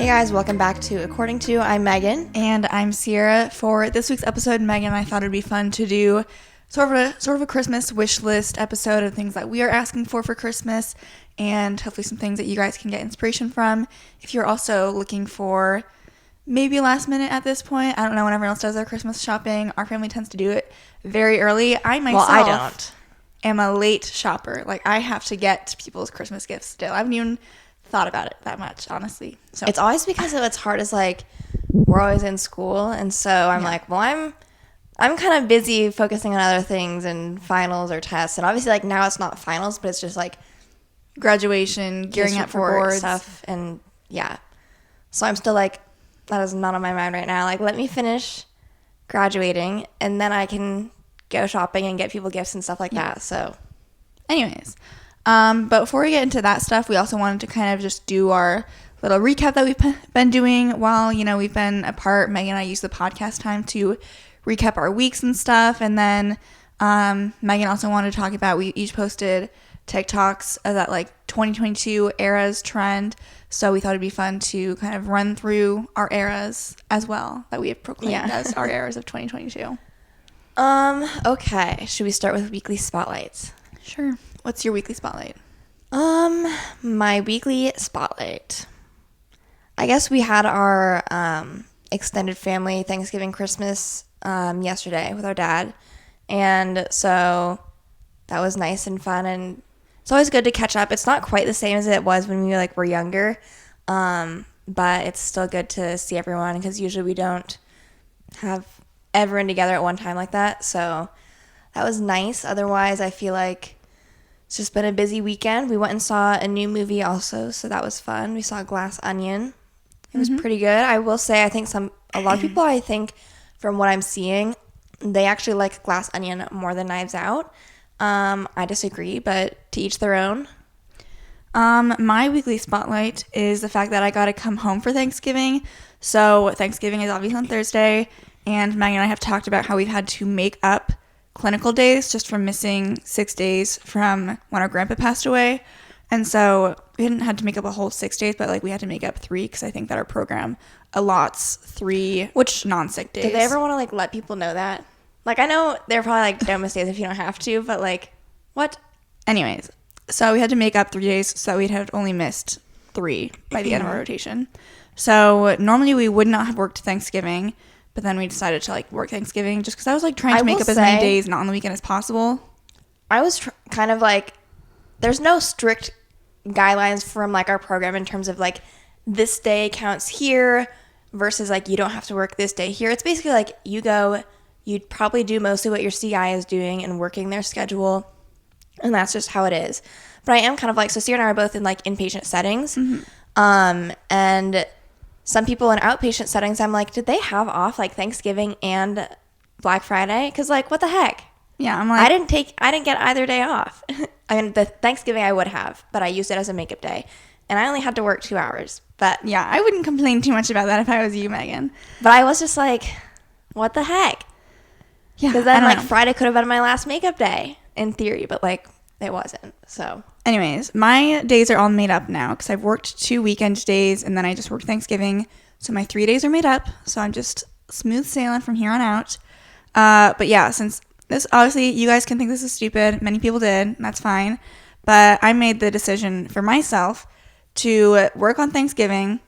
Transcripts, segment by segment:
Hey guys, welcome back to According To. I'm Megan. And I'm Sierra. For this week's episode, Megan and I thought it'd be fun to do sort of a Christmas wish list episode of things that we are asking for Christmas, and hopefully some things that you guys can get inspiration from. If you're also looking for maybe last minute at this point, I don't know when everyone else does their Christmas shopping. Our family tends to do it very early. I myself am a late shopper. Like, I have to get people's Christmas gifts still. I haven't even thought about it that much, honestly. So it's always because of what's hard is like we're always in school, and so I'm like, well, I'm kind of busy focusing on other things and finals or tests, and obviously like now it's not finals, but it's just like graduation, gearing up for boards stuff, and yeah. So I'm still like, that is not on my mind right now. Like, let me finish graduating, and then I can go shopping and get people gifts and stuff like that. So, anyways. But before we get into that stuff, we also wanted to kind of just do our little recap that we've been doing while, we've been apart. Megan and I use the podcast time to recap our weeks and stuff. And then Megan also wanted to talk about, we each posted TikToks of that like 2022 eras trend. So we thought it'd be fun to kind of run through our eras as well that we have proclaimed as our eras of 2022. Okay. Should we start with weekly spotlights? Sure. What's your weekly spotlight? My weekly spotlight. I guess we had our extended family Thanksgiving Christmas yesterday with our dad, and so that was nice and fun, and it's always good to catch up. It's not quite the same as it was when we were younger, but it's still good to see everyone because usually we don't have everyone together at one time like that. So that was nice. Otherwise, I feel like it's just been a busy weekend. We went and saw a new movie also, so that was fun. We saw Glass Onion. It was pretty good. I will say, I think a lot of people, I think, from what I'm seeing, they actually like Glass Onion more than Knives Out. I disagree, but to each their own. My weekly spotlight is the fact that I got to come home for Thanksgiving. So Thanksgiving is obviously on Thursday, and Maggie and I have talked about how we've had to make up clinical days just from missing 6 days from when our grandpa passed away. And so we hadn't had to make up a whole 6 days, but we had to make up 3 because I think that our program allots 3 non-sick days. Do they ever want to let people know that? I know they're probably don't miss days if you don't have to, but what? Anyways, so we had to make up 3 days, so we'd have only missed 3 by the end of our rotation. So normally we would not have worked Thanksgiving, but then we decided to work Thanksgiving just because I was trying to make up as many days not on the weekend as possible. I was kind of there's no strict guidelines from our program in terms of this day counts here versus you don't have to work this day here. It's basically you go, you'd probably do mostly what your CI is doing and working their schedule, and that's just how it is. But I am kind of so Sierra and I are both in inpatient settings, and some people in outpatient settings, I'm did they have off Thanksgiving and Black Friday? Because what the heck? Yeah, I'm I didn't get either day off. I mean, the Thanksgiving I would have, but I used it as a makeup day, and I only had to work 2 hours. But yeah, I wouldn't complain too much about that if I was you, Megan. But I was just what the heck? Yeah, because then Friday could have been my last makeup day in theory, but it wasn't. So anyways, my days are all made up now because I've worked 2 weekend days and then I just worked Thanksgiving. So my 3 days are made up. So I'm just smooth sailing from here on out. But yeah, since this, obviously you guys can think this is stupid. Many people did. And that's fine. But I made the decision for myself to work on Thanksgiving,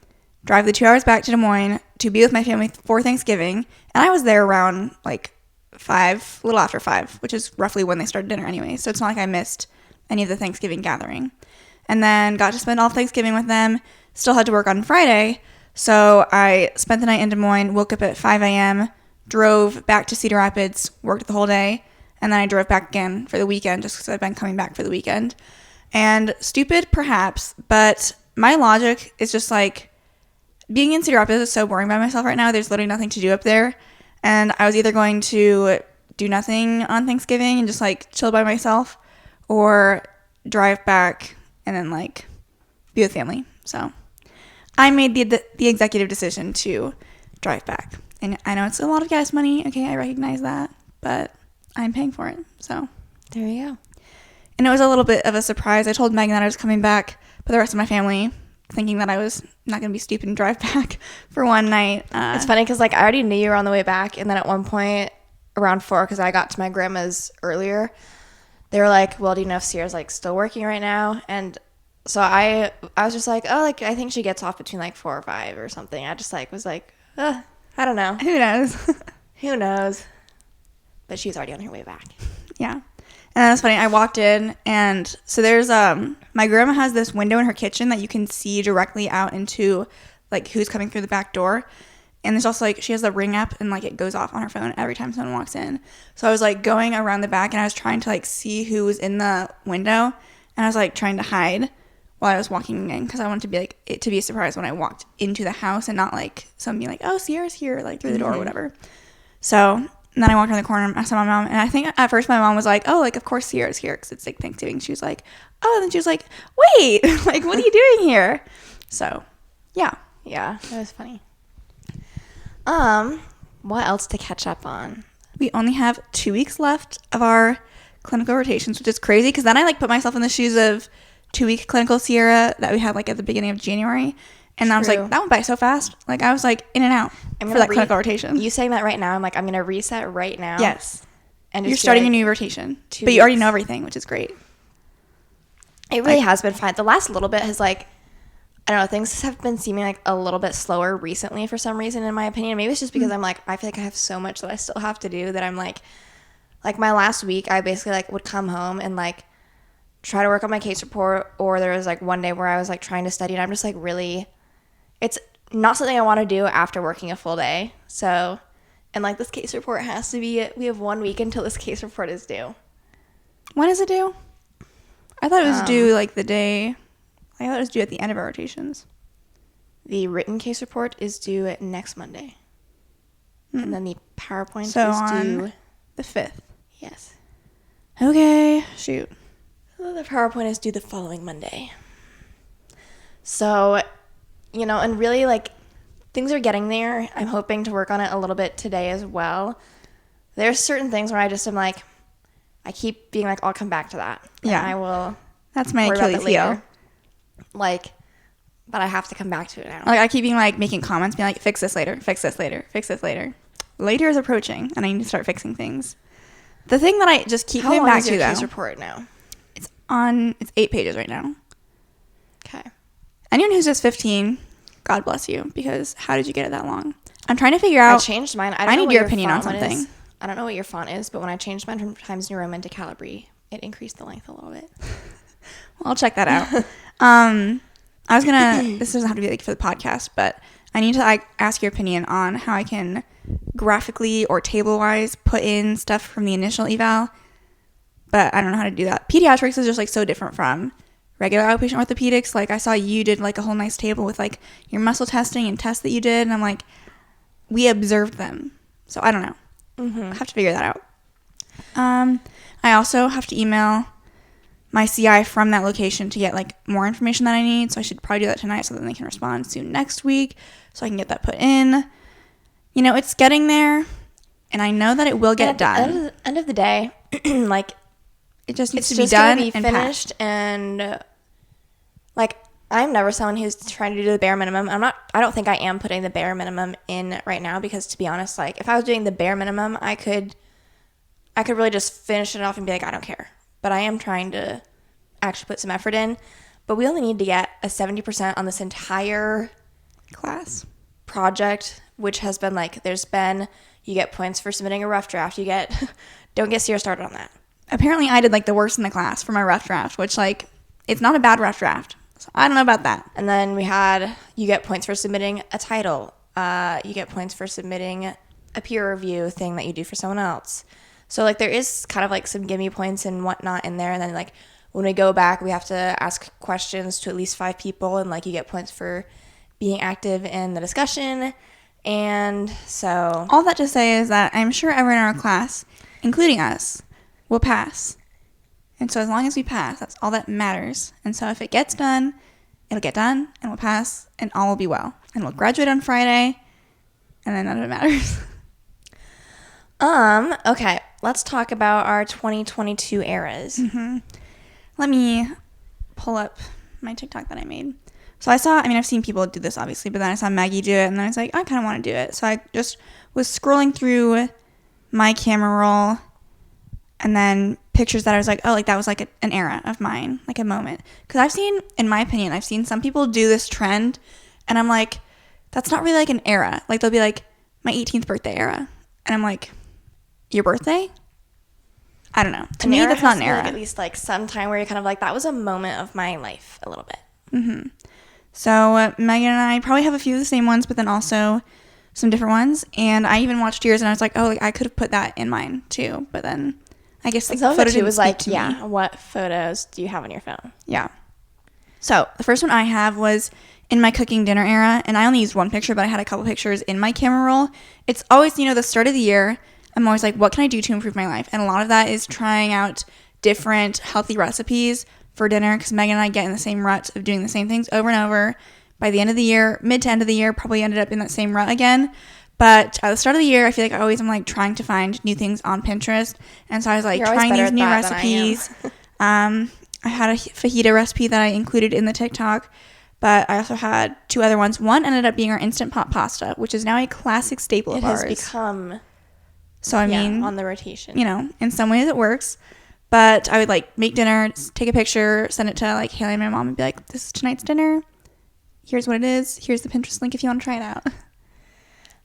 drive the 2 hours back to Des Moines to be with my family for Thanksgiving. And I was there around 5, a little after 5, which is roughly when they started dinner anyway. So it's not I missed any of the Thanksgiving gathering. And then got to spend all Thanksgiving with them. Still had to work on Friday. So I spent the night in Des Moines, woke up at 5 a.m., drove back to Cedar Rapids, worked the whole day, and then I drove back again for the weekend just because I've been coming back for the weekend. And stupid, perhaps, but my logic is just being in Cedar Rapids is so boring by myself right now. There's literally nothing to do up there. And I was either going to do nothing on Thanksgiving and just chill by myself, or drive back and then be with family. So I made the executive decision to drive back. And I know it's a lot of gas money. Okay, I recognize that, but I'm paying for it. So there you go. And it was a little bit of a surprise. I told Megan that I was coming back, but the rest of my family thinking that I was not going to be stupid and drive back for one night. It's funny because, like, I already knew you were on the way back. And then at one point around 4, because I got to my grandma's earlier, they were like, well, do you know if Sierra's, like, still working right now? And so I was just like, oh, like, I think she gets off between, like, 4 or 5 or something. I just, like, was like, I don't know. Who knows? Who knows? But she was already on her way back. Yeah. And that's funny. I walked in, and so there's my grandma has this window in her kitchen that you can see directly out into, like, who's coming through the back door. And there's also, like, she has the Ring app, and, like, it goes off on her phone every time someone walks in. So I was, like, going around the back, and I was trying to, like, see who was in the window, and I was, like, trying to hide while I was walking in, because I wanted to be, like, it to be a surprise when I walked into the house, and not, like, someone being like, oh, Sierra's here, like, through the door or whatever. So... And then I walked around the corner and I saw my mom. And I think at first my mom was like, oh, like, of course Sierra's here because it's, like, Thanksgiving. She was like, oh. And then she was like, wait, like, what are you doing here? So, yeah. Yeah, that was funny. What else to catch up on? We only have 2 weeks left of our clinical rotations, which is crazy because then I, like, put myself in the shoes of 2-week clinical Sierra that we had, like, at the beginning of January. And I was like, that went by so fast. Like, I was, like, in and out for that clinical rotation. You saying that right now, I'm like, I'm going to reset right now. Yes. And you're starting a new rotation. But you already know everything, which is great. It really has been fun. The last little bit has, like, I don't know, things have been seeming, like, a little bit slower recently for some reason, in my opinion. Maybe it's just because I'm, like, I feel like I have so much that I still have to do that I'm, like, my last week, I basically, like, would come home and, like, try to work on my case report. Or there was, like, one day where I was, like, trying to study, and I'm just, like, really... It's not something I want to do after working a full day. So, and, like, this case report has to be, we have 1 week until this case report is due. When is it due? I thought it was due, like, the day, I thought it was due at the end of our rotations. The written case report is due next Monday. And then the PowerPoint is due the 5th. Yes. Okay, shoot. The PowerPoint is due the following Monday. So... You know, and really, like, things are getting there. I'm hoping to work on it a little bit today as well. There's certain things where I just am like, I keep being like, I'll come back to that. Yeah. And I will. That's my Achilles heel. Like, but I have to come back to it now. Like, I keep being like, making comments, being like, fix this later, fix this later, fix this later. Later is approaching, and I need to start fixing things. The thing that I just keep coming back to, though. How long is your case report now? It's 8 pages right now. Okay. Anyone who's just 15, God bless you, because how did you get it that long? I'm trying to figure out. I changed mine. I need your opinion on something. I don't know what your font is, but when I changed mine from Times New Roman to Calibri, it increased the length a little bit. Well, I'll check that out. I was gonna. This doesn't have to be like for the podcast, but I need to ask your opinion on how I can graphically or table-wise put in stuff from the initial eval. But I don't know how to do that. Pediatrics is just like so different from regular outpatient orthopedics. Like, I saw you did like a whole nice table with like your muscle testing and tests that you did, and I'm like, we observed them, so I don't know. I have to figure that out. I also have to email my CI from that location to get like more information that I need, so I should probably do that tonight so that they can respond soon next week so I can get that put in. You know, it's getting there, and I know that it will get done. At the end of the day, like, it just needs to be done and finished. And like, I'm never someone who's trying to do the bare minimum. I don't think I am putting the bare minimum in right now, because to be honest, like, if I was doing the bare minimum, I could really just finish it off and be like, I don't care. But I am trying to actually put some effort in. But we only need to get a 70% on this entire class project, which has been like, you get points for submitting a rough draft. Don't get Sierra started on that. Apparently I did like the worst in the class for my rough draft, which, like, it's not a bad rough draft. So I don't know about that. And then you get points for submitting a title. You get points for submitting a peer review thing that you do for someone else. So, like, there is kind of like some gimme points and whatnot in there. And then, like, when we go back, we have to ask questions to at least 5 people, and like, you get points for being active in the discussion. And so all that to say is that I'm sure everyone in our class, including us, will pass. And so as long as we pass, that's all that matters. And so if it gets done, it'll get done, and we'll pass, and all will be well. And we'll graduate on Friday, and then none of it matters. Okay, let's talk about our 2022 eras. Let me pull up my TikTok that I made. So I've seen people do this obviously, but then I saw Maggie do it and then I was like, I kind of want to do it. So I just was scrolling through my camera roll and then pictures that I was like, oh, like that was like an era of mine, like a moment. Because in my opinion, I've seen some people do this trend and I'm like, that's not really like an era. Like they'll be like, my 18th birthday era. And I'm like, your birthday? I don't know. To me, that's not an era. Like at least like some time where you're kind of like, that was a moment of my life a little bit. Mm-hmm. So Megan and I probably have a few of the same ones, but then also some different ones. And I even watched yours and I was like, oh, like I could have put that in mine too. But then I guess like, some of photo it too was like, me. What photos do you have on your phone? Yeah. So the first one I have was in my cooking dinner era. And I only used one picture, but I had a couple pictures in my camera roll. It's always, the start of the year. I'm always like, what can I do to improve my life? And a lot of that is trying out different healthy recipes for dinner because Megan and I get in the same rut of doing the same things over and over. By the end of the year, mid to end of the year, probably ended up in that same rut again. But at the start of the year, I feel like I always am like trying to find new things on Pinterest. And so I was like trying these new recipes. I had a fajita recipe that I included in the TikTok. But I also had two other ones. One ended up being our Instant Pot pasta, which is now a classic staple of ours. It has become... So I mean, on the rotation. In some ways it works. But I would like make dinner, take a picture, send it to like Haley and my mom and be like, this is tonight's dinner. Here's what it is. Here's the Pinterest link if you want to try it out.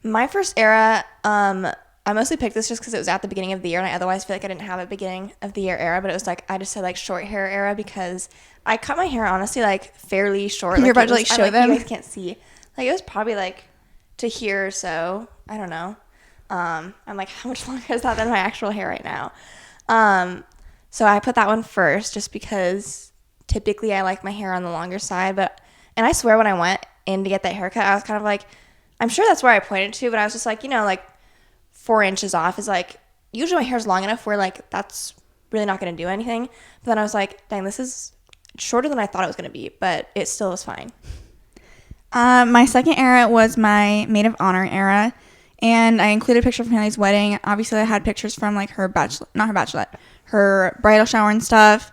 My first era, I mostly picked this just because it was at the beginning of the year and I otherwise feel like I didn't have a beginning of the year era, but it was like, I just said like short hair era because I cut my hair honestly like fairly short. You're about to like show them? You guys can't see. Like it was probably like to here or so. I don't know. I'm like, how much longer is that than my actual hair right now? So I put that one first just because typically I like my hair on the longer side, and I swear when I went in to get that haircut, I was kind of like, I'm sure that's where I pointed to, but I was just like, like 4 inches off is like, usually my hair's long enough where like, that's really not going to do anything. But then I was like, dang, this is shorter than I thought it was going to be, but it still was fine. My second era was my maid of honor era. And I included a picture from Haley's wedding. Obviously, I had pictures from like her her bridal shower and stuff.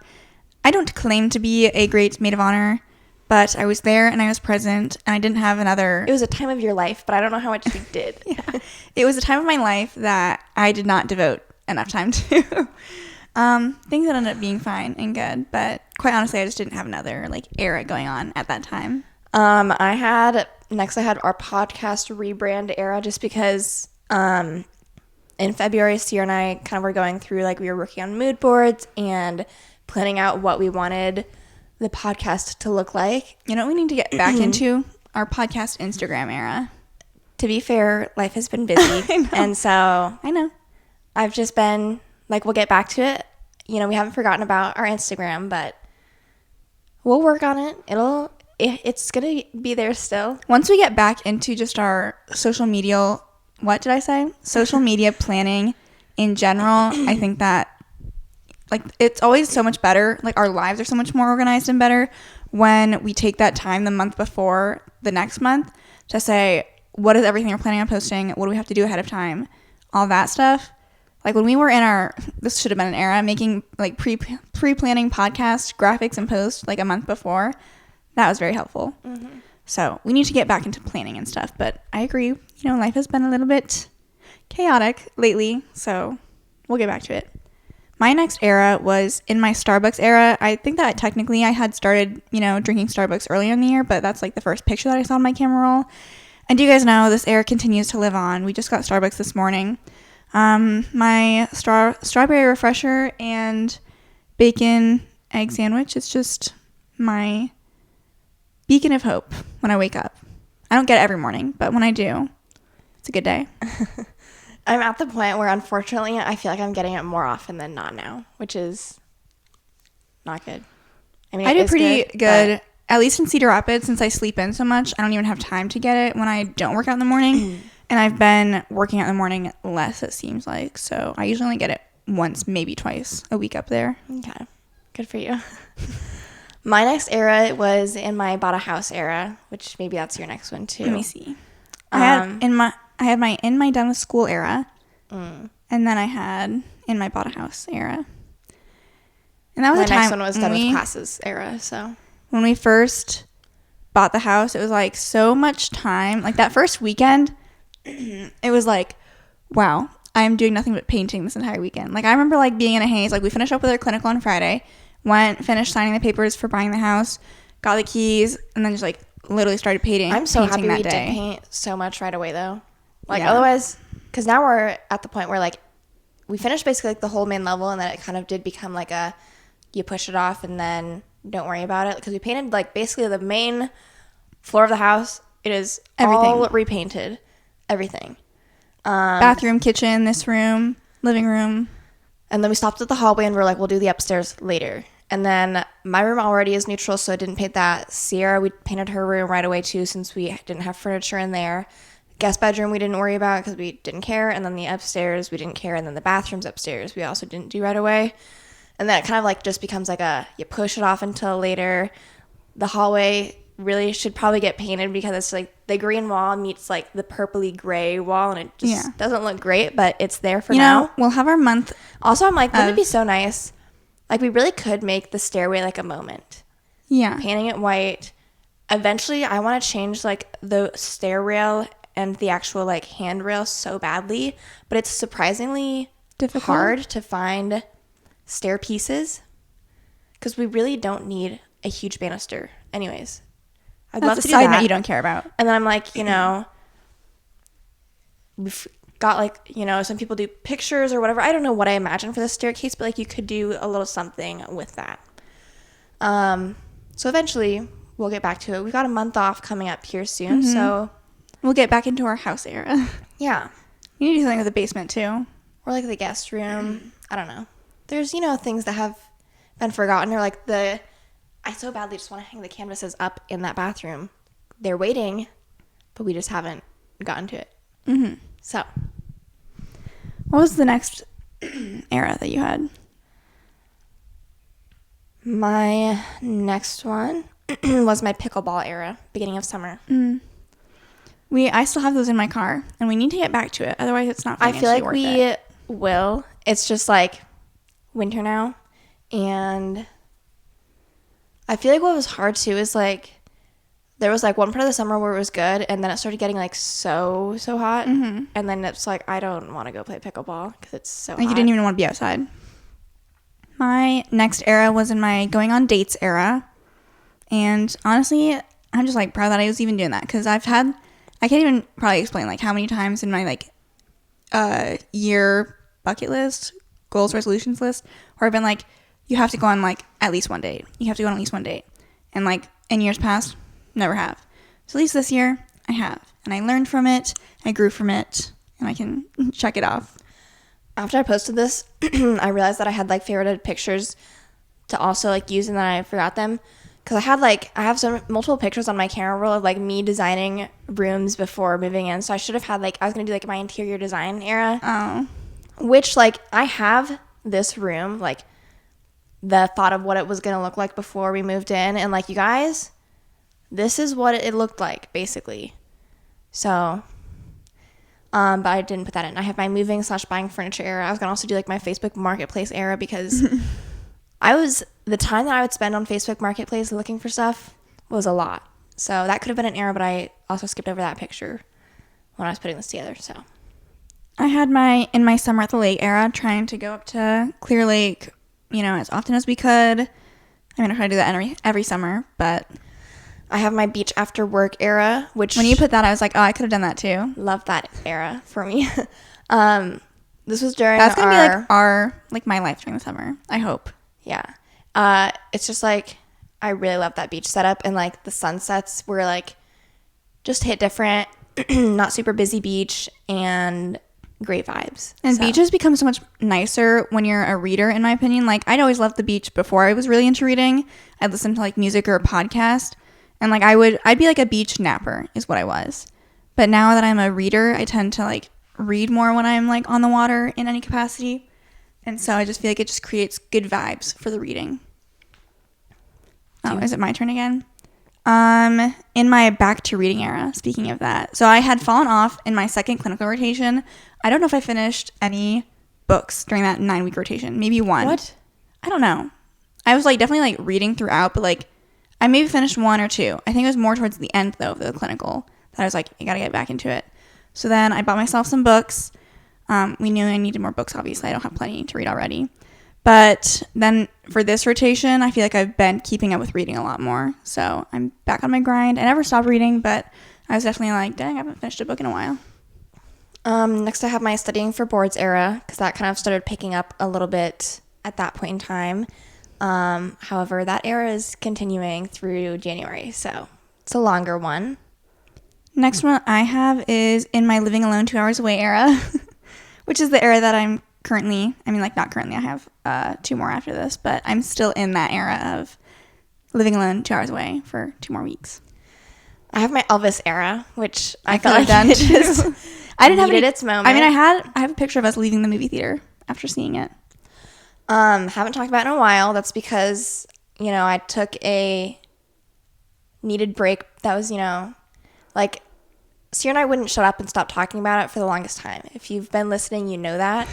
I don't claim to be a great maid of honor, but I was there and I was present and I didn't have another... It was a time of your life, but I don't know how much you did. Yeah. It was a time of my life that I did not devote enough time to. Things that ended up being fine and good, but quite honestly, I just didn't have another like era going on at that time. I had our podcast rebrand era just because in February, Sierra and I kind of were going through, like we were working on mood boards and planning out what we wanted the podcast to look like. We need to get back into our podcast Instagram era. To be fair, life has been busy. And so I know. I've just been like, we'll get back to it. We haven't forgotten about our Instagram, but we'll work on it. It's going to be there still. Once we get back into just our social media, social media planning in general, I think that like it's always so much better. Like our lives are so much more organized and better when we take that time the month before the next month to say, what is everything we're planning on posting? What do we have to do ahead of time? All that stuff. Like when we were in this should have been an era, making like pre-planning podcast graphics and posts like a month before. That was very helpful. Mm-hmm. So we need to get back into planning and stuff. But I agree, life has been a little bit chaotic lately. So we'll get back to it. My next era was in my Starbucks era. I think that technically I had started, drinking Starbucks earlier in the year. But that's like the first picture that I saw on my camera roll. And you guys know this era continues to live on. We just got Starbucks this morning. My strawberry refresher and bacon egg sandwich is just my beacon of hope when I wake up. I don't get it every morning, but when I do, it's a good day. I'm at the point where, unfortunately, I feel like I'm getting it more often than not now, which is not good. I mean, I do pretty good, at least in Cedar Rapids, since I sleep in so much. I don't even have time to get it when I don't work out in the morning. And I've been working out in the morning less, it seems like. So I usually only get it once, maybe twice a week up there. Okay. Good for you. My next era was in my bought a house era, which maybe that's your next one too. Let me see. I had my in my done with school era, and then I had in my bought a house era. And that was my a time next one was done with classes era. So when we first bought the house, it was like so much time. Like that first weekend, it was like, wow, I'm doing nothing but painting this entire weekend. Like I remember like being in a haze. Like we finished up with our clinical on Friday, finished signing the papers for buying the house, got the keys, and then just like literally started painting. I'm so painting happy we that day. did paint so much right away though. Like Yeah. otherwise, because now we're at the point where like we finished basically like the whole main level, and then it kind of did become like you push it off and then don't worry about it, because we painted like basically the main floor of the house. It is all repainted, everything. Bathroom, kitchen, this room, living room. And then we stopped at the hallway and we're like, we'll do the upstairs later. And then my room already is neutral, so I didn't paint that. Sierra, we painted her room right away too, since we didn't have furniture in there. Guest bedroom we didn't worry about because we didn't care. And then the upstairs we didn't care. And then the bathrooms upstairs we also didn't do right away. And then it kind of like just becomes like you push it off until later. The hallway really should probably get painted because it's like the green wall meets like the purpley gray wall, and it just doesn't look great, but it's there for now. You know, we'll have our month. Also, I'm like, wouldn't it be so nice? Like we really could make the stairway like a moment. Yeah. Painting it white. Eventually, I want to change like the stair rail and the actual like handrail so badly, but it's surprisingly hard to find stair pieces because we really don't need a huge banister. Anyways, I'd love to do side that. note you don't care about. And then I'm like, we've got like, some people do pictures or whatever. I don't know what I imagine for the staircase, but like you could do a little something with that. So eventually we'll get back to it. We've got a month off coming up here soon, so we'll get back into our house era. yeah. You need to do something with the basement too. Or like the guest room. I don't know. There's, things that have been forgotten, or like I so badly just want to hang the canvases up in that bathroom. They're waiting, but we just haven't gotten to it. Mm-hmm. So. What was the next era that you had? My next one was my pickleball era, beginning of summer. I still have those in my car, and we need to get back to it. Otherwise, it's not I financially feel like worth it. we will. It's just like winter now, and I feel like what was hard too is like there was like one part of the summer where it was good, and then it started getting like so hot, and then it's like I don't want to go play pickleball because it's so hot. You didn't even want to be outside. My next era was in my going on dates era, and honestly, I'm just like proud that I was even doing that, because I can't even probably explain like how many times in my like year bucket list, goals, resolutions list, where I've been like, you have to go on like at least one date. You have to go on at least one date. And like in years past, never have. So at least this year I have. And I learned from it. I grew from it. And I can check it off. After I posted this, I realized that I had like favorited pictures to also like use, and then I forgot them. Because I have some multiple pictures on my camera roll of like me designing rooms before moving in. So I should have had like, I was going to do like my interior design era. Oh. Which like I have this room, like the thought of what it was going to look like before we moved in. And like, you guys, this is what it looked like basically. So, but I didn't put that in. I have my moving / buying furniture era. I was going to also do like my Facebook Marketplace era, because the time that I would spend on Facebook Marketplace looking for stuff was a lot. So that could have been an era, but I also skipped over that picture when I was putting this together. So I had in my summer at the lake era, trying to go up to Clear Lake, as often as we could. I mean, I try to do that every summer, but I have my beach after work era, which when you put that, I was like, oh, I could have done that too. Love that era for me. This was during That's gonna be like my life during the summer, I hope. Yeah. It's just like I really love that beach setup, and like the sunsets were like just hit different, not super busy beach, and great vibes. And beaches become so much nicer when you're a reader, in my opinion. Like I'd always loved the beach before I was really into reading. I'd listen to like music or a podcast, and like I'd be like a beach napper is what I was. But now that I'm a reader, I tend to like read more when I'm like on the water in any capacity. And so I just feel like it just creates good vibes for the reading. Oh, is it my turn again? In my back to reading era, speaking of that. So I had fallen off in my second clinical rotation. I don't know if I finished any books during that 9-week rotation. Maybe one. What? I don't know. I was like definitely like reading throughout, but like I maybe finished one or two. I think it was more towards the end, though, of the clinical that I was like, I got to get back into it. So then I bought myself some books. We knew I needed more books, obviously. I don't have plenty to read already. But then for this rotation, I feel like I've been keeping up with reading a lot more. So I'm back on my grind. I never stopped reading, but I was definitely like, dang, I haven't finished a book in a while. Next, I have my studying for boards era, because that kind of started picking up a little bit at that point in time. However, that era is continuing through January, so it's a longer one. Next one I have is in my living alone 2 hours away era, which is the era that I'm currently, I mean, like not currently, I have 2 more after this, but I'm still in that era of living alone 2 hours away for 2 more weeks. I have my Elvis era, which I feel felt like like it just I didn't have needed its moment. I mean, I have a picture of us leaving the movie theater after seeing it. Haven't talked about it in a while. That's because, I took a needed break that was, like, Sierra and I wouldn't shut up and stop talking about it for the longest time. If you've been listening, you know that.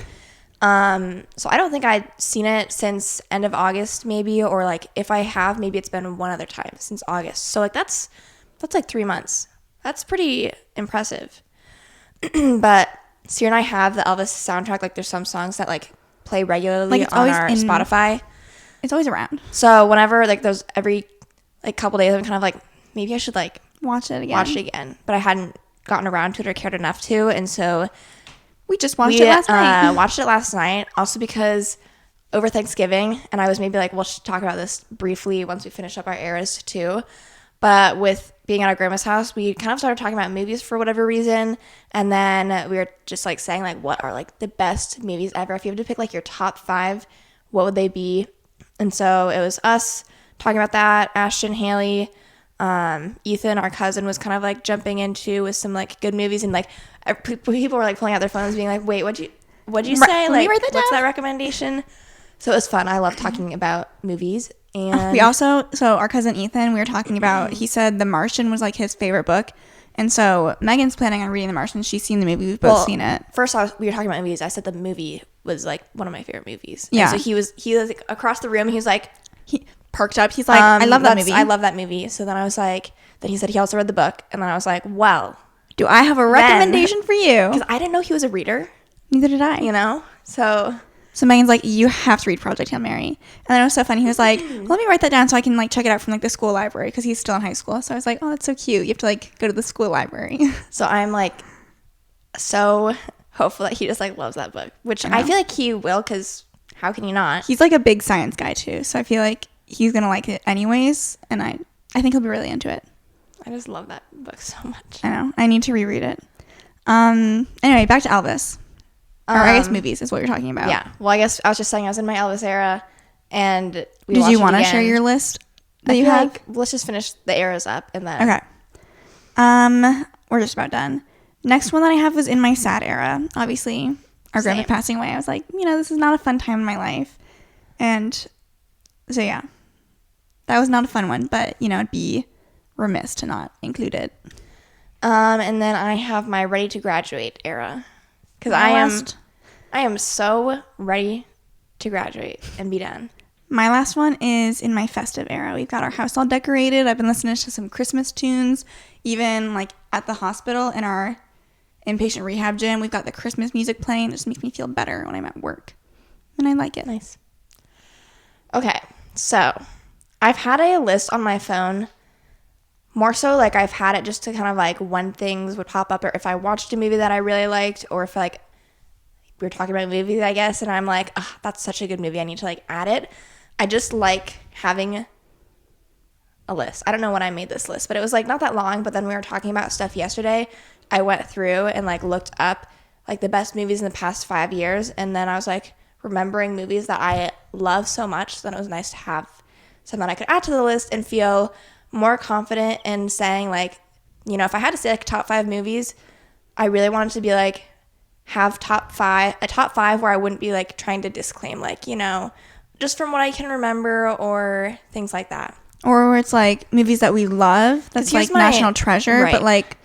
So I don't think I'd seen it since end of August, maybe, or like if I have, maybe it's been one other time since August. So like that's like 3 months. That's pretty impressive. But Sierra and I have the Elvis soundtrack. Like there's some songs that like play regularly Like on our Spotify. It's always around. So whenever like those every like couple days, I'm kind of like, maybe I should like watch it again. But I hadn't gotten around to it or cared enough to, and so we just watched it last night. Watched it last night, also because over Thanksgiving, and I was maybe like, we'll talk about this briefly once we finish up our eras too. But with being at our grandma's house, we kind of started talking about movies for whatever reason, and then we were just like saying like, what are like the best movies ever? If you have to pick like your top 5, what would they be? And so it was us talking about that. Ashton, Haley, Ethan, our cousin, was kind of like jumping into with some like good movies, and like people were like pulling out their phones being like, wait, what'd you say? Like, what's that recommendation? So it was fun. I love talking about movies. And we also, so our cousin Ethan, we were talking about, he said The Martian was like his favorite book. And so Megan's planning on reading The Martian. She's seen the movie. We've both seen it. First, we were talking about movies. I said the movie was like one of my favorite movies. Yeah. And so he was like, across the room. He was like, he perked up. He's like, I love that movie. I love that movie. So then I was like, then he said he also read the book. And then I was like, well, do I have a recommendation for you? Because I didn't know he was a reader. Neither did I. So Megan's like, you have to read Project Hail Mary. And then it was so funny. He was like, well, let me write that down so I can like check it out from like the school library, because he's still in high school. So I was like, oh, that's so cute. You have to like go to the school library. So I'm like so hopeful that he just like loves that book, which I feel like he will, because how can you not? He's like a big science guy too. So I feel like he's going to like it anyways. And I think he'll be really into it. I just love that book so much. I know. I need to reread it. Anyway, back to Elvis. Or I guess movies is what you're talking about. Yeah. Well, I guess I was just saying I was in my Elvis era, and did you want to share your list that you have? Like, let's just finish the eras up and then. Okay. We're just about done. Next one that I have was in my sad era. Obviously, our grandma passing away. I was like, this is not a fun time in my life, and so yeah, that was not a fun one. But it'd be remiss to not include it. And then I have my ready to graduate era. Because I am so ready to graduate and be done. My last one is in my festive era. We've got our house all decorated. I've been listening to some Christmas tunes. Even like at the hospital in our inpatient rehab gym, we've got the Christmas music playing. It just makes me feel better when I'm at work. And I like it. Nice. Okay, so I've had a list on my phone. More so, like, I've had it just to kind of, like, when things would pop up, or if I watched a movie that I really liked, or if, like, we were talking about movies, I guess, and I'm like, oh, that's such a good movie, I need to, like, add it. I just like having a list. I don't know when I made this list, but it was, like, not that long, but then we were talking about stuff yesterday. I went through and, like, looked up, like, the best movies in the past 5 years, and then I was, like, remembering movies that I love so much, so then it was nice to have something I could add to the list and feel more confident in saying, like, if I had to say like top 5 movies, I really wanted to be like have a top 5 where I wouldn't be like trying to disclaim, like, just from what I can remember or things like that. Or where it's like movies that we love, that's like national treasure, right. But like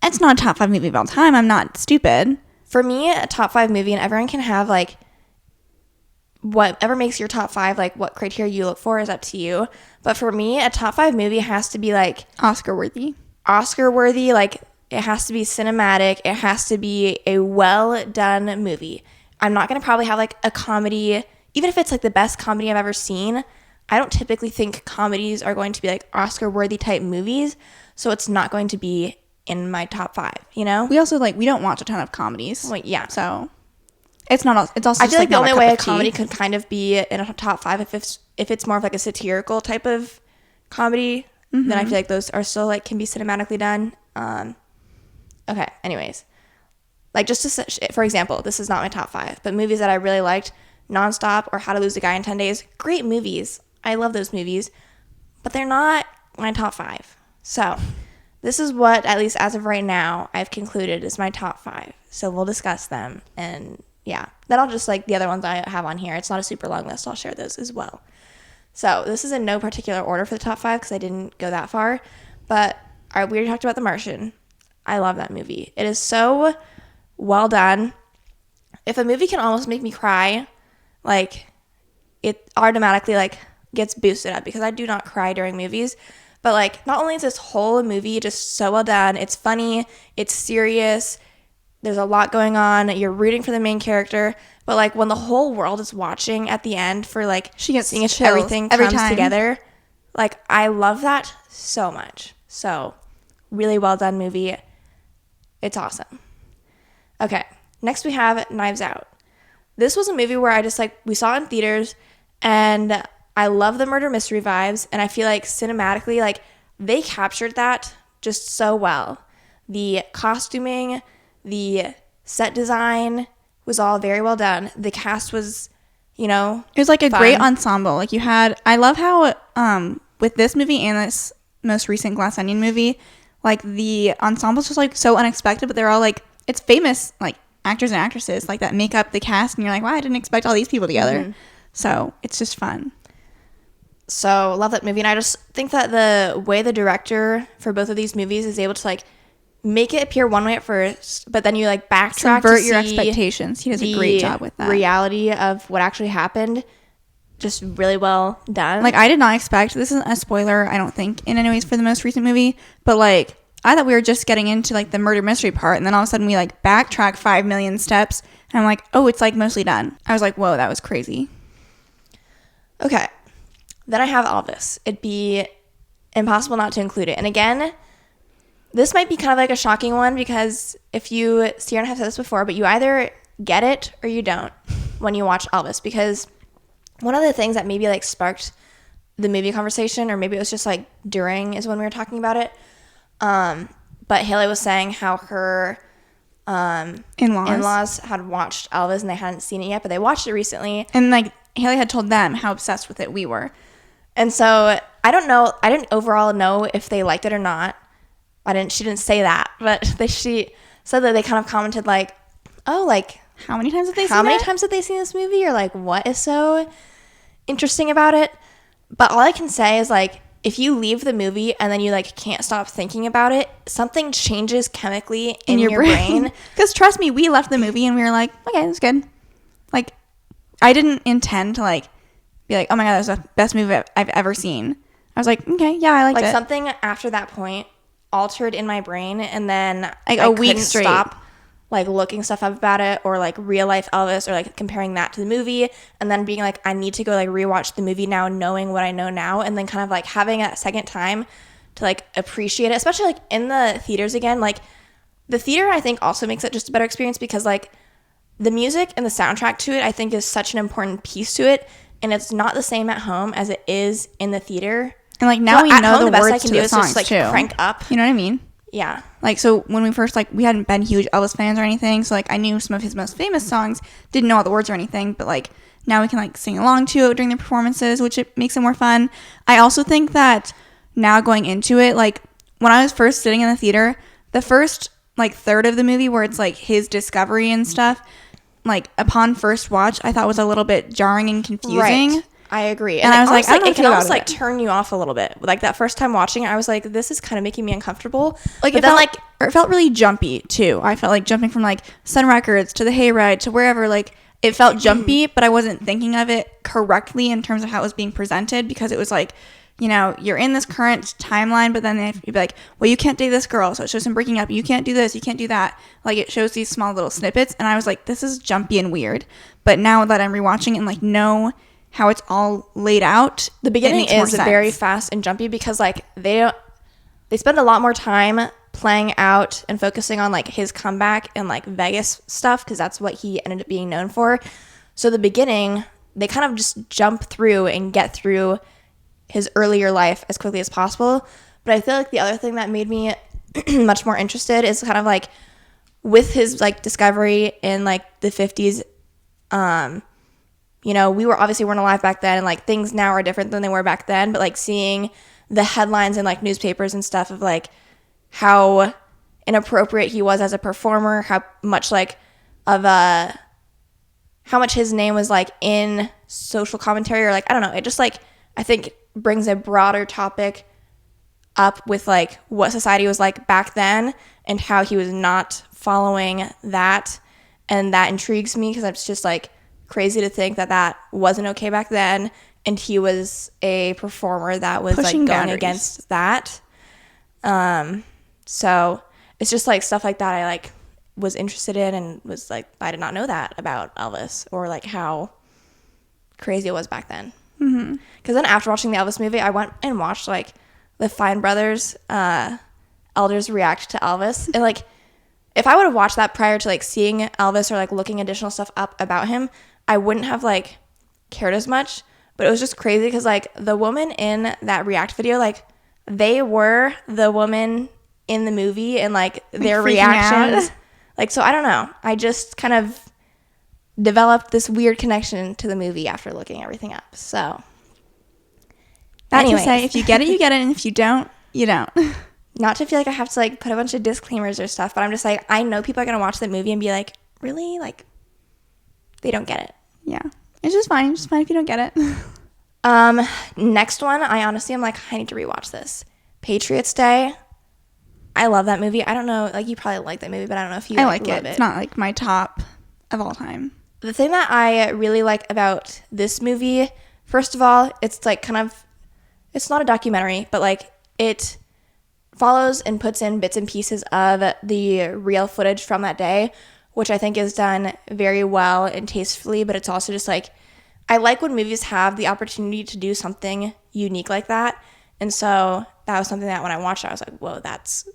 it's not a top 5 movie of all time. I'm not stupid. For me, a top 5 movie, and everyone can have like whatever makes your top 5, like what criteria you look for is up to you. But for me, a top 5 movie has to be like Oscar worthy. Like it has to be cinematic. It has to be a well done movie. I'm not going to probably have like a comedy, even if it's like the best comedy I've ever seen. I don't typically think comedies are going to be like Oscar worthy type movies. So it's not going to be in my top 5, you know? We also we don't watch a ton of comedies. Like, yeah. So it's not, it's also I feel just like the not only cup way a of tea. comedy could kind of be in a top 5 if it's more of like a satirical type of comedy, then I feel like those are still like can be cinematically done. Okay, anyways. Like just to, for example, this is not my top 5, but movies that I really liked, Nonstop or How to Lose a Guy in 10 Days, great movies. I love those movies, but they're not my top 5. So this is what, at least as of right now, I've concluded is my top 5. So we'll discuss them. And yeah, then I'll just like the other ones I have on here. It's not a super long list. I'll share those as well. So this is in no particular order for the top 5 because I didn't go that far. But we already talked about The Martian. I love that movie. It is so well done. If a movie can almost make me cry, like it automatically like gets boosted up because I do not cry during movies. But like not only is this whole movie just so well done, it's funny, it's serious, there's a lot going on, you're rooting for the main character, but like when the whole world is watching at the end for like she gets seeing if chills everything every comes time together, like I love that so much. So really well done movie. It's awesome. Okay, next we have Knives Out. This was a movie where I just like, we saw it in theaters and I love the murder mystery vibes, and I feel like cinematically, like they captured that just so well. The costuming, the set design was all very well done. The cast was, you know, it was like a fun. great ensemble. Like you had, I love how with this movie and this most recent Glass Onion movie, like the ensemble's just like so unexpected, but they're all like, it's famous like actors and actresses like that make up the cast, and you're like, wow, I didn't expect all these people together. Mm-hmm. So it's just fun. So love that movie, and I just think that the way the director for both of these movies is able to like make it appear one way at first, but then you like backtrack subvert to your see expectations. He does a great job with that. Reality of what actually happened, just really well done. Like I did not expect, this isn't a spoiler, I don't think in any ways for the most recent movie, but like I thought we were just getting into like the murder mystery part, and then all of a sudden we like backtrack 5 million steps, and I'm like, oh, it's like mostly done. I was like, whoa, that was crazy. Okay. Then I have Elvis. It'd be impossible not to include it. And again, this might be kind of like a shocking one because if you, Sierra and I have said this before, but you either get it or you don't when you watch Elvis. Because one of the things that maybe like sparked the movie conversation, or maybe it was just like during is when we were talking about it. But Haley was saying how her in-laws had watched Elvis and they hadn't seen it yet, but they watched it recently. And like Haley had told them how obsessed with it we were. And so I don't know. I didn't overall know if they liked it or not. She didn't say that, but she said that they kind of commented like, "Oh, like how many times have they seen it? How many times have they seen this movie?" Or like, "What is so interesting about it?" But all I can say is like, if you leave the movie and then you like can't stop thinking about it, something changes chemically in your brain. Because trust me, we left the movie and we were like, "Okay, that's good." Like, I didn't intend to like be like, "Oh my god, that was the best movie I've ever seen." I was like, "Okay, yeah, I liked it." Like something after that point altered in my brain, and then like I a week couldn't straight stop like looking stuff up about it, or like real life Elvis, or like comparing that to the movie, and then being like, I need to go like rewatch the movie now, knowing what I know now, and then kind of like having a second time to like appreciate it, especially like in the theaters again. Like the theater, I think also makes it just a better experience because like the music and the soundtrack to it, I think, is such an important piece to it, and it's not the same at home as it is in the theater. And like now we know the words to the songs like too. Crank up. You know what I mean? Yeah. Like, so when we first, like, we hadn't been huge Elvis fans or anything, so, like, I knew some of his most famous songs, didn't know all the words or anything, but, like, now we can, like, sing along to it during the performances, which it makes it more fun. I also think that now going into it, like, when I was first sitting in the theater, the first, like, third of the movie where it's, like, his discovery and stuff, like, upon first watch, I thought was a little bit jarring and confusing. Right. I agree. And I was like, I don't know it can almost like turn you off a little bit. Like that first time watching it, I was like, this is kind of making me uncomfortable. Like, but then it felt really jumpy too. I felt like jumping from like Sun Records to the Hayride to wherever. Like, it felt jumpy, but I wasn't thinking of it correctly in terms of how it was being presented, because it was like, you know, you're in this current timeline, but then you'd be like, well, you can't date this girl, so it shows him breaking up. You can't do this, you can't do that. Like, it shows these small little snippets, and I was like, this is jumpy and weird. But now that I'm rewatching and like know how it's all laid out, the beginning is very fast and jumpy because like they spend a lot more time playing out and focusing on like his comeback and like Vegas stuff, because that's what he ended up being known for. So the beginning, they kind of just jump through and get through his earlier life as quickly as possible. But I feel like the other thing that made me much more interested is kind of like with his like discovery in like the 50s. You know, we weren't alive back then, and like things now are different than they were back then, but like seeing the headlines in like newspapers and stuff of like how inappropriate he was as a performer, how much his name was like in social commentary, or like I don't know, it just like I think brings a broader topic up with like what society was like back then and how he was not following that, and that intrigues me because it's just like crazy to think that that wasn't okay back then, and he was a performer that was pushing like going against that. So it's just like stuff like that I like was interested in, and was like, I did not know that about Elvis, or like how crazy it was back then. Because then after watching the Elvis movie, I went and watched like the Fine Brothers elders react to Elvis, and like if I would have watched that prior to like seeing Elvis or like looking additional stuff up about him, I wouldn't have like cared as much. But it was just crazy because like the woman in that react video, like they were the woman in the movie, and like their reactions, like, so I don't know, I just kind of developed this weird connection to the movie after looking everything up. So that's to say, if you get it, you get it, and if you don't, you don't. Not to feel like I have to like put a bunch of disclaimers or stuff, but I'm just like, I know people are gonna watch the movie and be like, really, like they don't get it. Yeah, it's just fine if you don't get it. Next one, I honestly am like, I need to rewatch this. Patriots Day. I love that movie. I don't know, like you probably like that movie, but I don't know if you like it. It's not like my top of all time. The thing that I really like about this movie, first of all, it's like kind of, it's not a documentary, but like it follows and puts in bits and pieces of the real footage from that day, which I think is done very well and tastefully. But it's also just like, I like when movies have the opportunity to do something unique like that. And so that was something that when I watched it, I was like, whoa, that's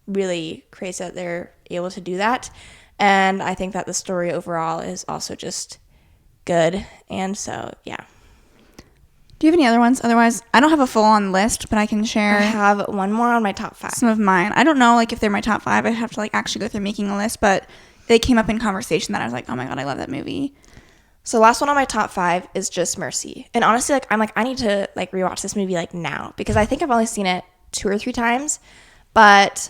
really crazy that they're able to do that. And I think that the story overall is also just good. And so, yeah. Do you have any other ones? Otherwise, I don't have a full-on list, but I can share. I have one more on my top 5. Some of mine. I don't know, like, if they're my top 5. I'd have to, like, actually go through making a list, but they came up in conversation that I was like, oh my God, I love that movie. So last one on my top 5 is Just Mercy. And honestly, like, I'm like, I need to, like, rewatch this movie, like, now. Because I think I've only seen it 2 or 3 times. But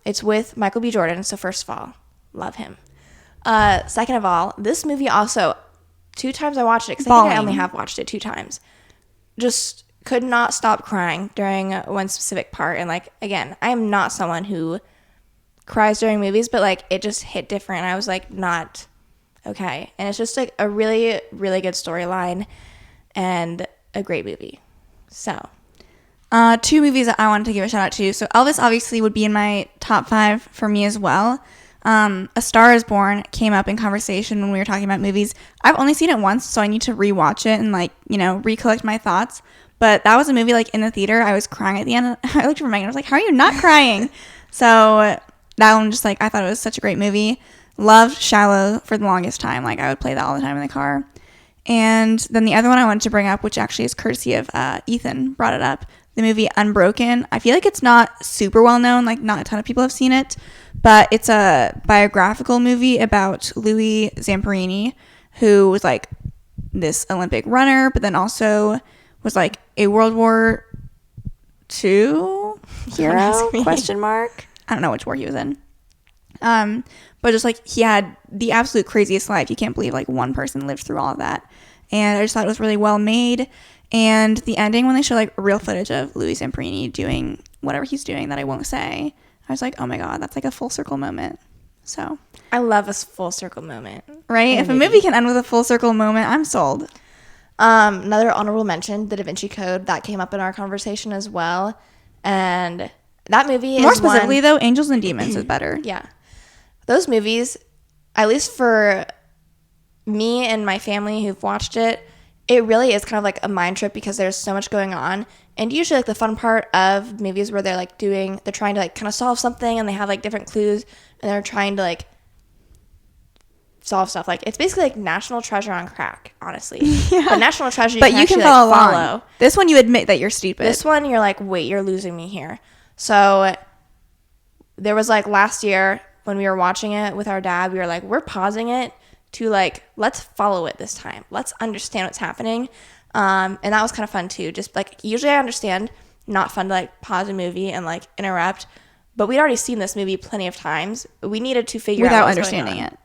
it's with Michael B. Jordan. So first of all, love him. Second of all, this movie also, 2 times I watched it, because I think I only have watched it 2 times. Just could not stop crying during one specific part. And like, again, I am not someone who cries during movies, but like it just hit different. I was like, not okay. And it's just like a really, really good storyline and a great movie. So 2 movies that I wanted to give a shout out to. So Elvis obviously would be in my top 5 for me as well. A Star is Born came up in conversation when we were talking about movies. I've only seen it once, so I need to rewatch it and like, you know, recollect my thoughts. But that was a movie like in the theater. I was crying at the end. I looked at Megan. I was like, how are you not crying? So that one just like, I thought it was such a great movie. Loved Shallow for the longest time. Like I would play that all the time in the car. And then the other one I wanted to bring up, which actually is courtesy of Ethan, brought it up. The movie Unbroken. I feel like it's not super well known. Like not a ton of people have seen it. But it's a biographical movie about Louis Zamperini, who was like this Olympic runner, but then also was like a World War II hero, question mark. I don't know which war he was in. But just like he had the absolute craziest life. You can't believe like one person lived through all of that. And I just thought it was really well made. And the ending, when they show like real footage of Louis Zamperini doing whatever he's doing that I won't say, I was like, oh my God, that's like a full circle moment. So I love a full circle moment. right, if a movie can end with a full circle moment, I'm sold. Another honorable mention, The Da Vinci Code, that came up in our conversation as well. And that movie More is specifically, one, though, Angels and Demons is better. yeah. Those movies, at least for me and my family who've watched it, it really is kind of like a mind trip because there's so much going on. And usually like the fun part of movies where they're trying to like kind of solve something and they have like different clues and they're trying to like solve stuff. Like it's basically like National Treasure on crack, honestly. Yeah. But National Treasure, But you can follow like, along. This one, you admit that you're stupid. This one, you're like, wait, you're losing me here. So there was like last year when we were watching it with our dad, we were like, we're pausing it to like, let's follow it this time. Let's understand what's happening. And that was kind of fun too. Just like, usually I understand, not fun to like pause a movie and like interrupt, but we'd already seen this movie plenty of times. We needed to figure out without what was understanding going on. it.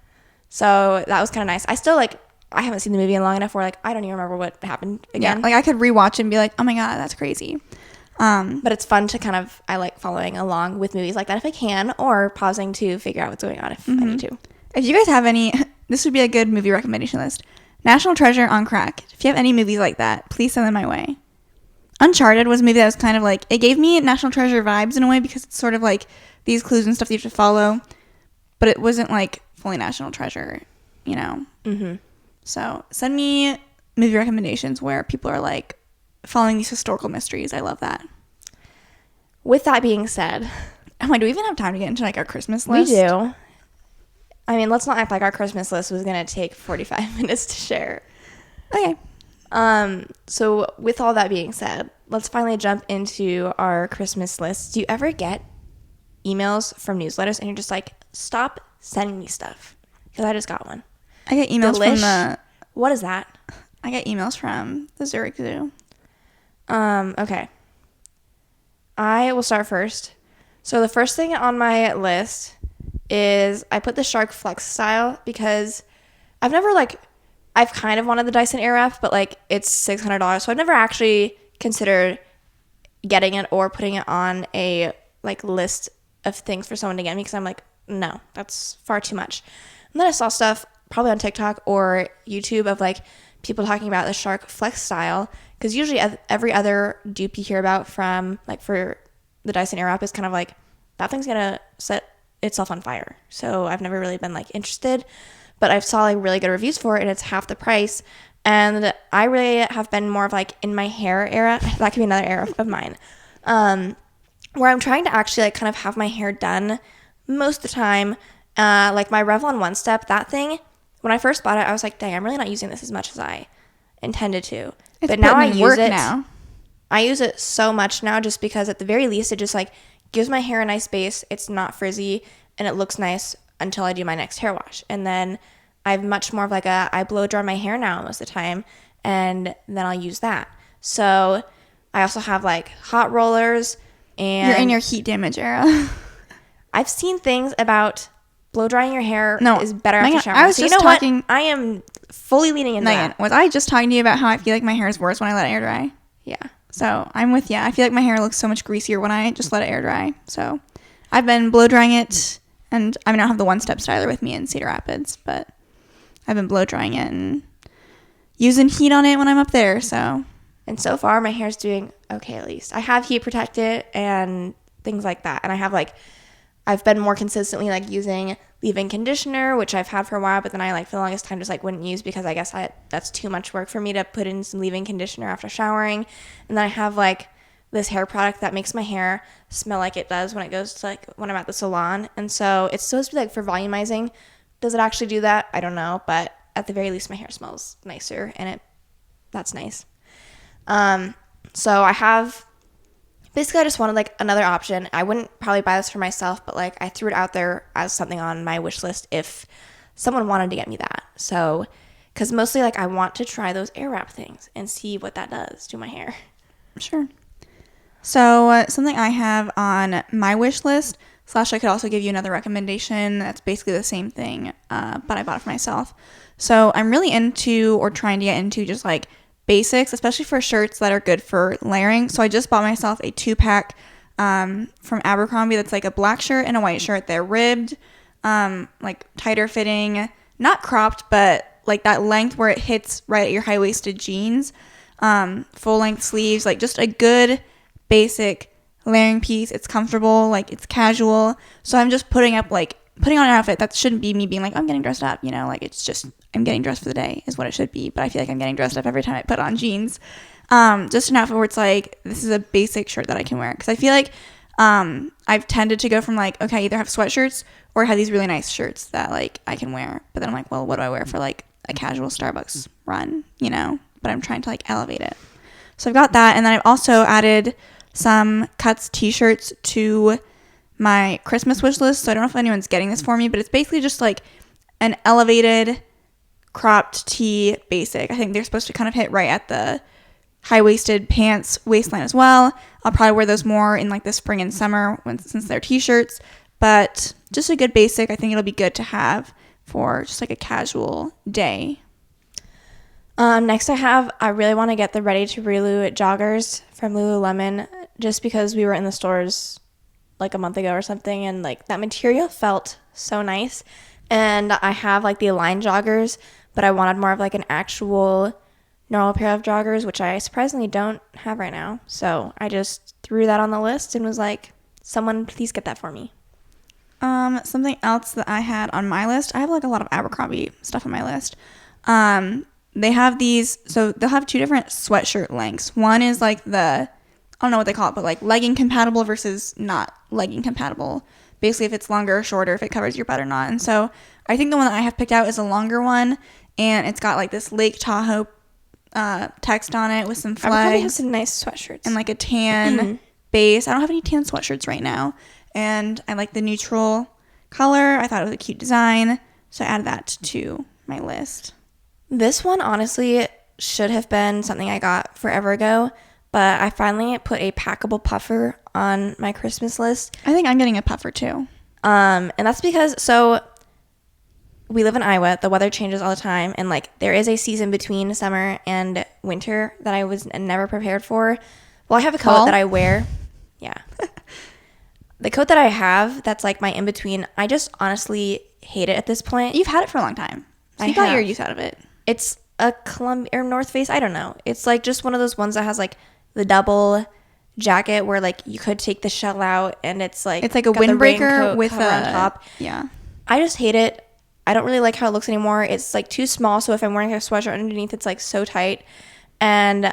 So that was kind of nice. I still like, I haven't seen the movie in long enough where like, I don't even remember what happened again. Yeah, like I could rewatch it and be like, oh my God, that's crazy. But it's fun to kind of, I like following along with movies like that if I can, or pausing to figure out what's going on if I need to. If you guys have any, this would be a good movie recommendation list. National Treasure on crack. If you have any movies like that, please send them my way. Uncharted was a movie that was kind of like, it gave me National Treasure vibes in a way because it's sort of like these clues and stuff that you have to follow, but it wasn't like fully National Treasure, you know? Mm-hmm. So send me movie recommendations where people are like following these historical mysteries. I love that. With that being said, I'm like, do we even have time to get into like our Christmas list? we do. I mean, let's not act like our Christmas list was going to take 45 minutes to share. Okay. So with all that being said, let's finally jump into our Christmas list. Do you ever get emails from newsletters and you're just like, stop sending me stuff? Because I just got one. I get emails from What is that? I get emails from the Zurich Zoo. Okay. I will start first. So the first thing on my list is I put the Shark Flex style because I've kind of wanted the Dyson Airwrap, but like it's $600, so I've never actually considered getting it or putting it on a like list of things for someone to get me because I'm like, no, that's far too much. And then I saw stuff probably on TikTok or YouTube of like people talking about the Shark Flex style because usually every other dupe you hear about from like for the Dyson Airwrap is kind of like that thing's gonna set itself on fire. So I've never really been like interested, but I saw like really good reviews for it and it's half the price. And I really have been more of like in my hair era. That could be another era of mine, where I'm trying to actually like kind of have my hair done most of the time. Like my Revlon One Step, that thing, when I first bought it, I was like, dang, I'm really not using this as much as I intended to. It's but now I putting in use work it. now. I use it so much now just because at the very least it just like gives my hair a nice base. It's not frizzy and it looks nice until I do my next hair wash. And then I have much more of like I blow dry my hair now most of the time and then I'll use that. So I also have like hot rollers and You're in your heat damage era. I've seen things about blow drying your hair is better Megan, after showering. I was so just you know talking, what? I am fully leaning into Megan, that. was I just talking to you about how I feel like my hair is worse when I let it air dry? Yeah. So I'm with you. I feel like my hair looks so much greasier when I just let it air dry. So I've been blow drying it, and I mean, I don't have the One Step styler with me in Cedar Rapids, but I've been blow drying it and using heat on it when I'm up there. So, and so far my hair's doing okay at least. I have heat protected and things like that, and I've been more consistently like using leave-in conditioner, which I've had for a while, but then I like for the longest time just like wouldn't use because I guess that's too much work for me to put in some leave-in conditioner after showering. And then I have like this hair product that makes my hair smell like it does when it goes to like when I'm at the salon. And so it's supposed to be like for volumizing. Does it actually do that? I don't know, but at the very least my hair smells nicer and that's nice. So I have basically I just wanted like another option. I wouldn't probably buy this for myself, but like I threw it out there as something on my wish list if someone wanted to get me that. So, because mostly like I want to try those Airwrap things and see what that does to my hair. sure. So something I have on my wish list, / I could also give you another recommendation that's basically the same thing, but I bought it for myself. So I'm really into or trying to get into just like basics, especially for shirts that are good for layering. So I just bought myself a 2-pack from Abercrombie that's like a black shirt and a white shirt. They're ribbed. like tighter fitting, not cropped, but like that length where it hits right at your high-waisted jeans. Full length sleeves, like just a good basic layering piece. It's comfortable, like it's casual. So I'm just putting on an outfit that shouldn't be me being like, I'm getting dressed up, like it's just, I'm getting dressed for the day is what it should be. But I feel like I'm getting dressed up every time I put on jeans. Just an outfit where it's like, this is a basic shirt that I can wear. Cause I feel like, I've tended to go from like, okay, I either have sweatshirts or I have these really nice shirts that like I can wear. But then I'm like, well, what do I wear for like a casual Starbucks run, But I'm trying to like elevate it. So I've got that. And then I've also added some Cuts t-shirts to my Christmas wish list. So I don't know if anyone's getting this for me, but it's basically just like an elevated cropped tee basic. I think they're supposed to kind of hit right at the high-waisted pants waistline as well. I'll probably wear those more in like the spring and summer since they're t-shirts, but just a good basic. I think it'll be good to have for just like a casual day. Next I really want to get the Ready to Relu joggers from Lululemon, just because we were in the stores like a month ago or something, and like that material felt so nice. And I have like the Align joggers, but I wanted more of like an actual normal pair of joggers, which I surprisingly don't have right now. So I just threw that on the list and was like, someone please get that for me. Something else that I had on my list, I have like a lot of Abercrombie stuff on my list. They have these, so they'll have two different sweatshirt lengths. One is like I don't know what they call it, but like legging compatible versus not legging compatible. Basically, if it's longer or shorter, if it covers your butt or not. And so I think the one that I have picked out is a longer one, and it's got like this Lake Tahoe text on it with some flags. Abercrombie has some nice sweatshirts. And like a tan base. I don't have any tan sweatshirts right now. And I like the neutral color. I thought it was a cute design. So I added that to my list. This one honestly should have been something I got forever ago, but I finally put a packable puffer on my Christmas list. I think I'm getting a puffer too. And that's because, we live in Iowa. The weather changes all the time, and like there is a season between summer and winter that I was never prepared for. Well, I have a coat that I wear. Yeah. The coat that I have that's like my in-between, I just honestly hate it at this point. You've had it for a long time. So you got your use out of it. It's a Columbia or North Face. I don't know. It's like just one of those ones that has like the double jacket where like you could take the shell out, and it's like a windbreaker with a on top. Yeah. I just hate it. I don't really like how it looks anymore. It's like too small, so if I'm wearing a sweatshirt underneath, it's like so tight, and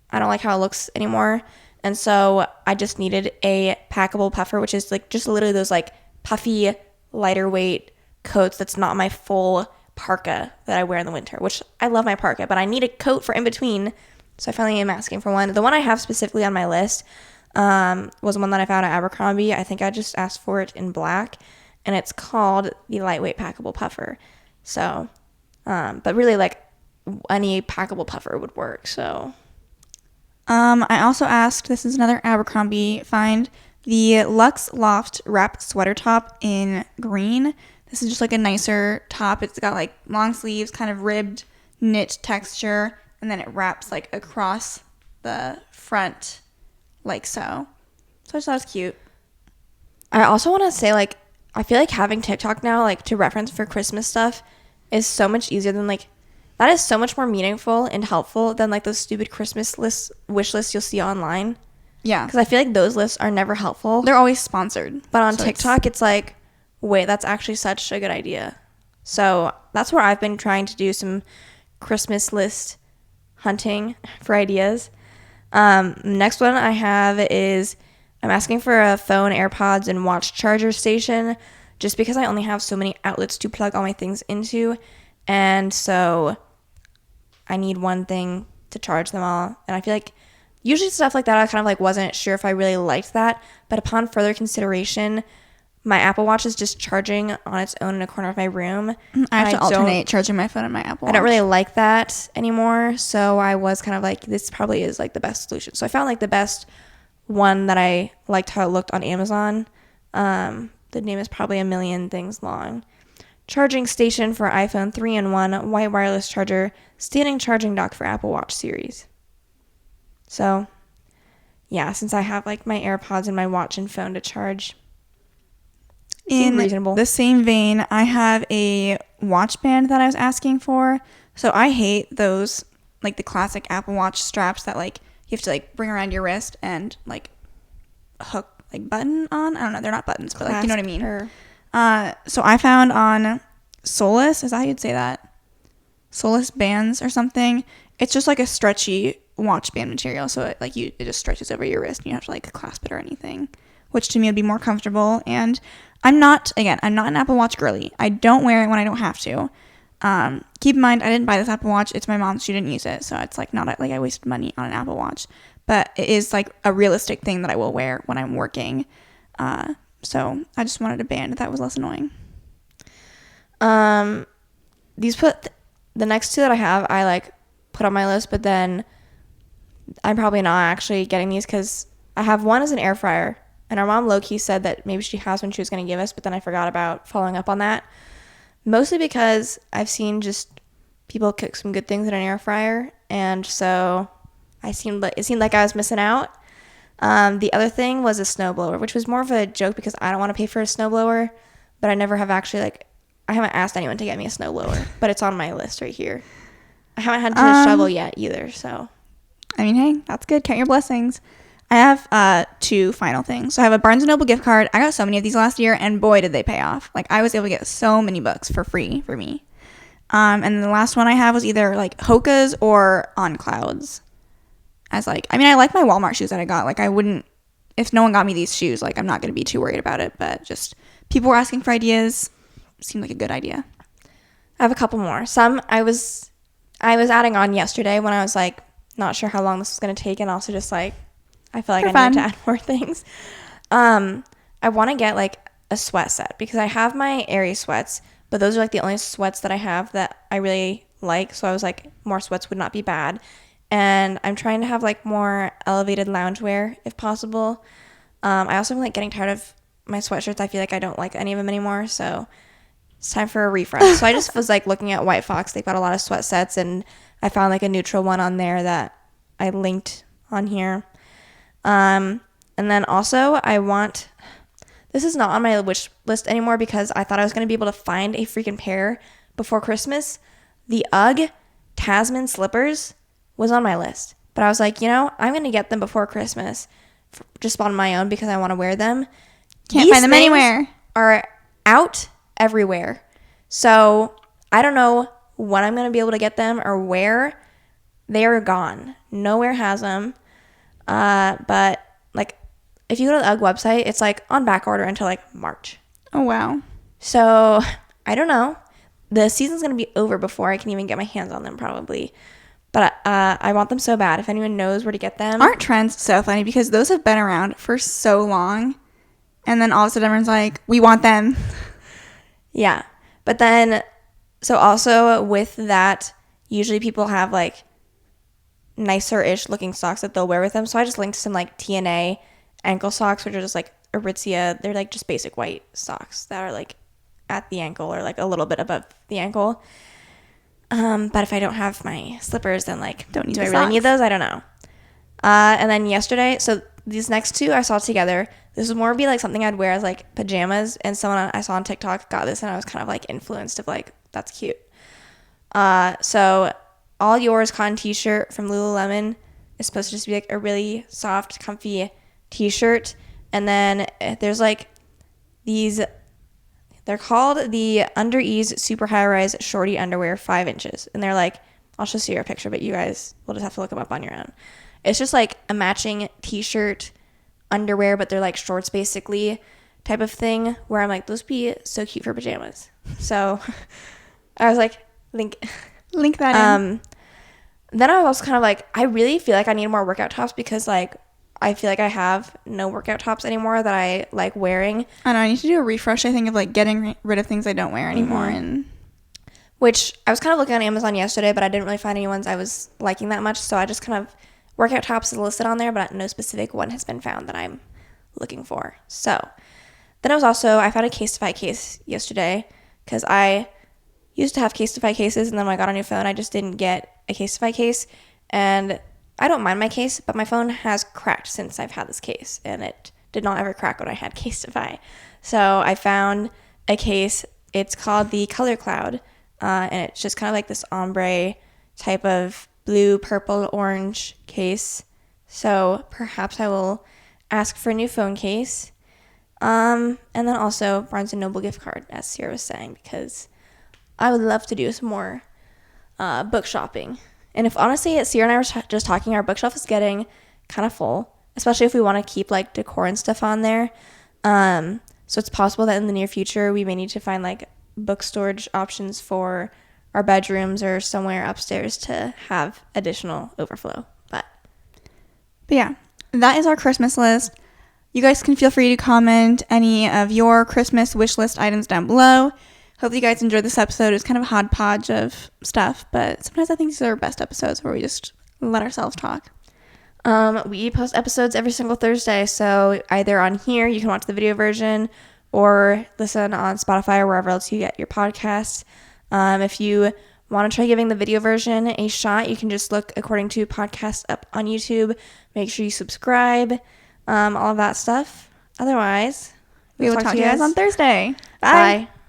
I don't like how it looks anymore. And so I just needed a packable puffer, which is like just literally those like puffy, lighter weight coats that's not my full parka that I wear in the winter, which I love my parka, but I need a coat for in between. So I finally am asking for one. The one I have specifically on my list was one that I found at Abercrombie. I think I just asked for it in black, and it's called the lightweight packable puffer. So, but really like any packable puffer would work. So, I also asked, this is another Abercrombie find, the Luxe Loft wrap sweater top in green. This is just like a nicer top. It's got like long sleeves, kind of ribbed knit texture, and then it wraps like across the front like so. So I just thought it was cute. I also want to say, like, I feel like having TikTok now, like, to reference for Christmas stuff is so much easier than, like, that is so much more meaningful and helpful than, like, those stupid Christmas wish lists you'll see online. Yeah. Because I feel like those lists are never helpful. They're always sponsored. But on TikTok, it's like, wait, that's actually such a good idea. So that's where I've been trying to do some Christmas list hunting for ideas. Next one I have is I'm asking for a phone, AirPods, and watch charger station, just because I only have so many outlets to plug all my things into, and so I need one thing to charge them all. And I feel like usually stuff like that I kind of like wasn't sure if I really liked that, but upon further consideration, my Apple Watch is just charging on its own in a corner of my room. I have to alternate charging my phone and my Apple Watch. I don't really like that anymore, so I was kind of like, this probably is like the best solution. So I found like the best one that I liked how it looked on Amazon. The name is probably a million things long. Charging station for iPhone 3-in-1, white wireless charger, standing charging dock for Apple Watch series. So, yeah, since I have like my AirPods and my watch and phone to charge, Seemed In reasonable. the same vein, I have a watch band that I was asking for. So I hate those, like the classic Apple Watch straps that like you have to like bring around your wrist and like hook like button on. I don't know, they're not buttons, but like you know what I mean. So I found on Solus, is that how you'd say that? Solus bands or something. It's just like a stretchy watch band material, so it just stretches over your wrist and you don't have to like clasp it or anything, which to me would be more comfortable. And I'm not an Apple Watch girly. I don't wear it when I don't have to. Keep in mind, I didn't buy this Apple Watch. It's my mom's. She didn't use it, so it's like not like I wasted money on an Apple Watch. But it is like a realistic thing that I will wear when I'm working. So I just wanted a band that was less annoying. The next two that I have, I like put on my list, but then I'm probably not actually getting these because I have one as an air fryer, and our mom low-key said that maybe she has one she was going to give us, but then I forgot about following up on that. Mostly because I've seen just people cook some good things in an air fryer, and so it seemed like I was missing out. The other thing was a snowblower, which was more of a joke because I don't want to pay for a snowblower, but I never have actually I haven't asked anyone to get me a snowblower, but it's on my list right here. I haven't had to shovel yet either, so. I mean, hey, that's good. Count your blessings. I have two final things. So I have a Barnes & Noble gift card. I got so many of these last year, and boy, did they pay off. Like, I was able to get so many books for free for me. And the last one I have was either, like, Hoka's or On Clouds. I like my Walmart shoes that I got. Like, I wouldn't, if no one got me these shoes, like, I'm not going to be too worried about it. But just people were asking for ideas. Seemed like a good idea. I have a couple more. Some I was adding on yesterday when I was, like, not sure how long this was going to take, and also just, like, I feel like I need to add more things. I want to get, like, a sweat set because I have my Aerie sweats, but those are, like, the only sweats that I have that I really like. So I was like, more sweats would not be bad. And I'm trying to have, like, more elevated loungewear if possible. I also am, like, getting tired of my sweatshirts. I feel like I don't like any of them anymore. So it's time for a refresh. So I just was, like, looking at White Fox. They've got a lot of sweat sets, and I found, like, a neutral one on there that I linked on here. And then also this is not on my wish list anymore because I thought I was going to be able to find a freaking pair before Christmas. The UGG Tasman slippers was on my list, but I was like, I'm going to get them before Christmas just on my own because I want to wear them. Can't find them anywhere. Are out everywhere. So I don't know when I'm going to be able to get them or where. They are gone. Nowhere has them. But like if you go to the UGG website, it's like on back order until like March. Oh, wow. So I don't know. The season's going to be over before I can even get my hands on them probably. But I want them so bad. If anyone knows where to get them. Aren't trends so funny because those have been around for so long. And then all of a sudden everyone's like, we want them. Yeah. But then, so also with that, usually people have like nicer-ish looking socks that they'll wear with them. So I just linked some like TNA ankle socks, which are just like Aritzia. They're like just basic white socks that are like at the ankle or like a little bit above the ankle. But if I don't have my slippers, then like, do I really need those? I don't know. And then yesterday, so these next two I saw together. This would more be like something I'd wear as like pajamas, and someone I saw on TikTok got this, and I was kind of like influenced of like, that's cute. So All Yours cotton t-shirt from Lululemon is supposed to just be like a really soft, comfy t-shirt. And then there's like these, they're called the Under Ease Super High Rise Shorty Underwear 5 inches. And they're like, I'll just show you a picture, but you guys will just have to look them up on your own. It's just like a matching t-shirt underwear, but they're like shorts basically type of thing, where I'm like, those be so cute for pajamas. So I was like, link that in. Then I was also kind of like, I really feel like I need more workout tops because like I feel like I have no workout tops anymore that I like wearing. I know, I need to do a refresh, I think, of like getting rid of things I don't wear anymore. Mm-hmm. And which I was kind of looking on Amazon yesterday, but I didn't really find any ones I was liking that much. So I just kind of, workout tops is listed on there, but no specific one has been found that I'm looking for. So then I found a Casetify case yesterday because I used to have Casetify cases, and then when I got a new phone, I just didn't get a Casetify case. And I don't mind my case, but my phone has cracked since I've had this case, and it did not ever crack when I had Casetify. So I found a case. It's called the Color Cloud, and it's just kind of like this ombre type of blue, purple, orange case. So perhaps I will ask for a new phone case. And then also Barnes & Noble gift card, as Sierra was saying, because I would love to do some more book shopping. And if honestly, Sierra and I were just talking, our bookshelf is getting kind of full, especially if we want to keep like decor and stuff on there. So it's possible that in the near future we may need to find like book storage options for our bedrooms or somewhere upstairs to have additional overflow. But yeah, that is our Christmas list. You guys can feel free to comment any of your Christmas wish list items down below. Hope you guys enjoyed this episode. It's kind of a hodgepodge of stuff, but sometimes I think these are our best episodes where we just let ourselves talk. We post episodes every single Thursday, so either on here, you can watch the video version, or listen on Spotify or wherever else you get your podcasts. If you want to try giving the video version a shot, you can just look according to podcast up on YouTube. Make sure you subscribe, all of that stuff. Otherwise, We will talk to you guys on Thursday. Bye. Bye.